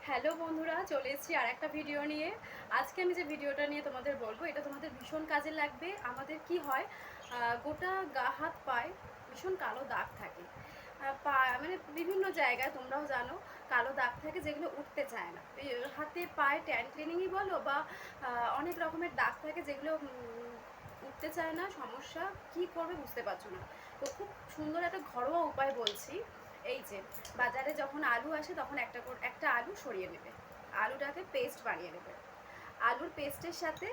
Hello বন্ধুরা, চলে এসেছি আর একটা ভিডিও নিয়ে। আজকে আমি যে ভিডিওটা নিয়ে তোমাদের বলবো, এটা তোমাদের ভীষণ কাজে লাগবে। আমাদের কি হয়, গোটা গা হাত পায়ে ভীষণ কালো দাগ থাকে। পা মানে বিভিন্ন জায়গায় তোমরাও জানো কালো দাগ থাকে, যেগুলো উঠতে চায় না। হাতে পায়ে ট্যান ক্লিনিংই বলো বা অনেক রকমের দাগ থাকে, যেগুলো উঠতে চায় না। সমস্যা কি করবে বুঝতে পারছো না। তো খুব সুন্দর একটা ঘরোয়া উপায় বলছি। এই যে বাজারে যখন আলু আসে তখন একটা আলু সরিয়ে নেবে, আলুটাকে পেস্ট বানিয়ে নেবে। আলুর পেস্টের সাথে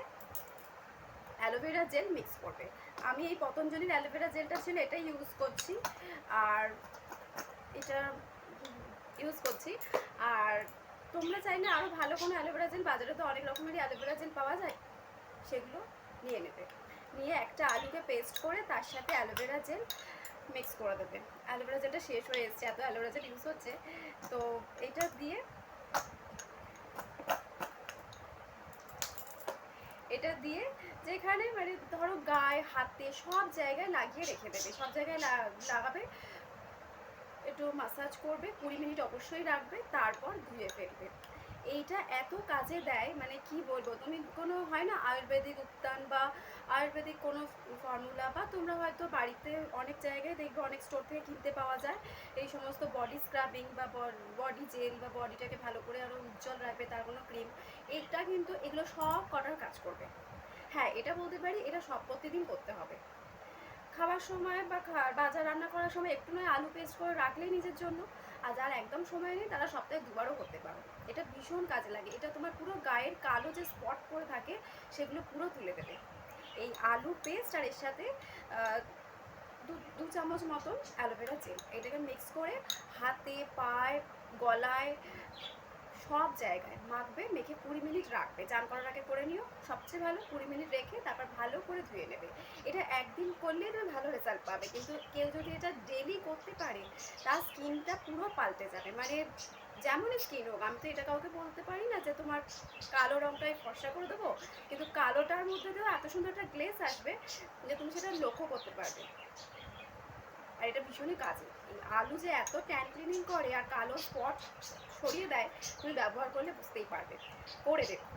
অ্যালোভেরা জেল মিক্স করবে। আমি এই পতঞ্জলির অ্যালোভেরা জেলটা ছিল, এটাই ইউজ করছি। আর এটা ইউজ করছি। আর তোমরা চাইলে আরও ভালো কোনো অ্যালোভেরা জেল, বাজারে তো অনেক রকমেরই অ্যালোভেরা জেল পাওয়া যায়, সেগুলো নিয়ে নেবে। নিয়ে একটা আলুকে পেস্ট করে তার সাথে অ্যালোভেরা জেল মিক্স করে দেবে। অ্যালোভেরা জেলটা শেষ হয়ে এসছে, এত অ্যালোভেরা জেল ইউজ হচ্ছে। তো এটা দিয়ে যেখানে মানে ধরো গায়ে হাতে সব জায়গায় লাগিয়ে রেখে দেবে, সব জায়গায় লাগাবে। একটু মাসাজ করবে, 20 মিনিট অবশ্যই রাখবে, তারপর ধুয়ে ফেলবে। এইটা এত কাজে দেয়, মানে কি বলবো। তুমি কোনো হয় না আয়ুর্বেদিক উত্তান বা আয়ুর্বেদিক কোনো ফর্মুলা, বা তোমরা হয়তো বাড়িতে অনেক জায়গায় দেখবে, অনেক স্টোর থেকে কিনতে পাওয়া যায় এই সমস্ত বডি স্ক্রাবিং বা বডি জেল, বা বডিটাকে ভালো করে আরও উজ্জ্বল রাখবে তার কোনো ক্রিম। এটা কিন্তু এগুলো সব করার কাজ করবে। হ্যাঁ, এটা বলতে পারি, এটা সব প্রতিদিন করতে হবে। খাওয়ার সময় বা বাজার রান্না করার সময় একটু নয় আলু পেস্ট করে রাখলেই নিজের জন্য। আর যার একদম সময় নেই তারা সপ্তাহে দুবারও করতে পারো। এটা ভীষণ কাজে লাগে। এটা তোমার পুরো গায়ের কালো যে স্পট পড়ে থাকে সেগুলো পুরো তুলে দেবে এই আলু পেস্ট। আর এর সাথে দু চামচ মতন অ্যালোভেরা জেল, এটাকে মিক্স করে হাতে পায়ে গলায় সব জায়গায় মাখবে। মেখে 20 মিনিট রাখবে, চান করার আগে করে নিও, সবচেয়ে ভালো। 20 মিনিট রেখে তারপর ভালো করে ধুয়ে নেবে। এটা একদিন করলেই তুমি ভালো রেজাল্ট পাবে, কিন্তু কেউ যদি এটা ডেলি করতে পারে তার স্কিনটা পুরো পাল্টে যাবে। মানে যেমনই স্কিন হোক, আমি তো এটা কাউকে বলতে পারি না যে তোমার কালো রঙটাই ফর্সা করে দেবো, কিন্তু কালোটার মধ্যে দিয়েও এত সুন্দর একটা গ্লেস আসবে যে তুমি সেটা লক্ষ্য করতে পারবে। আর এটা ভীষণই কাজে। এই আলু যে এত ট্যান ক্লিনিং করে আর কালো স্পট সরিয়ে দেয়, তুমি ব্যবহার করলে বুঝতেই পারবে। করে দেখো।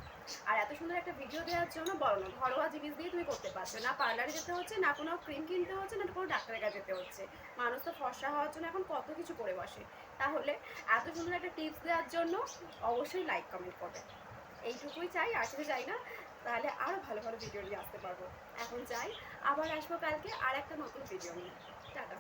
আর এত সুন্দর একটা ভিডিও দেওয়ার জন্য বলো না, ঘরোয়া জিনিস দিয়ে তুমি করতে পারছো। না পার্লারে যেতে হচ্ছে, না কোনো ক্রিম কিনতে হচ্ছে, না কোনো ডাক্তারের কাছে যেতে হচ্ছে। মানুষ তো ফর্সা হওয়ার জন্য এখন কত কিছু করে বসে। তাহলে এত সুন্দর একটা টিপস দেওয়ার জন্য অবশ্যই লাইক কমেন্ট করবে। এইটুকুই চাই, আর কিছু চাই না। তাহলে আরও ভালো ভালো ভিডিও নিয়ে আসতে পারবো। এখন যাই, আবার আসবো কালকে আর একটা নতুন ভিডিও নিয়ে। টাটা।